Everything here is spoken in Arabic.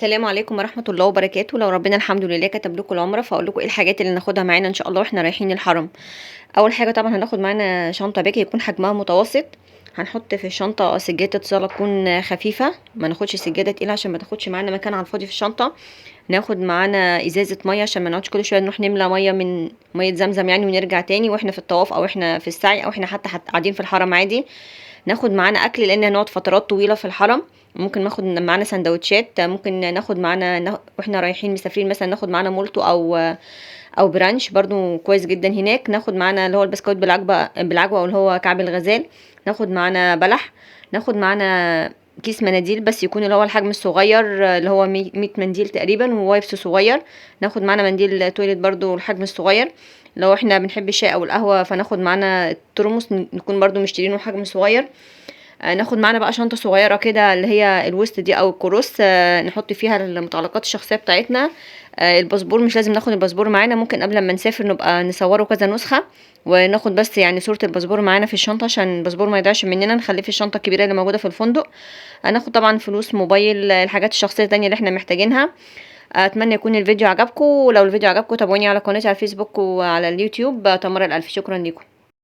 السلام عليكم ورحمة الله وبركاته. لو ربنا الحمد لله كتب لكم العمرة فاقول لكم ايه الحاجات اللي ناخدها معانا ان شاء الله واحنا رايحين الحرم. اول حاجة طبعا هناخد معانا شنطة باكي يكون حجمها متوسط. هنحط في الشنطة سجادة صلاة تكون خفيفة، ما ناخدش سجادة تقيلة عشان ما تاخدش معانا مكان على الفاضي في الشنطة. ناخد معانا ازازة مية عشان ما نقعدش كل شوية نروح نملى مية من مية زمزم يعني ونرجع تاني واحنا في الطواف او احنا في السعي او احنا حتى قاعدين في الحرم عادي. ناخد معانا اكل لان هنقعد فترات طويله في الحرم. ممكن ناخد معانا سندوتشات، ممكن ناخد معانا واحنا رايحين مسافرين مثلا ناخد معانا مولتو او برانش برضو كويس جدا هناك. ناخد معانا اللي هو البسكوت بالعجوه او اللي هو كعب الغزال. ناخد معانا بلح. ناخد معانا كيس مناديل بس يكون اللي هو الحجم الصغير، اللي هو 100 منديل تقريبا ووايبس صغير. ناخد معانا منديل تويلت برضو الحجم الصغير. لو احنا بنحب الشاي او القهوه فناخد معانا الترمس نكون برضو مشترينه حجم صغير. ناخد معانا بقى شنطة صغيرة كده اللي هي الوسط دي او الكروس، نحط فيها المتعلقات الشخصية بتاعتنا. الباسبور مش لازم ناخد الباسبور معانا، ممكن قبل ما نسافر نبقى نصوره كذا نسخة وناخد بس يعني صورة الباسبور معانا في الشنطة عشان الباسبور ما يضيعش مننا، نخليه في الشنطة الكبيرة اللي موجودة في الفندق. هناخد طبعا فلوس، موبايل، الحاجات الشخصية التانية اللي احنا محتاجينها. اتمنى يكون الفيديو عجبكم، ولو الفيديو عجبكم تابعوني على قناتي على الفيسبوك وعلى اليوتيوب تمر الألف. شكرا لكم.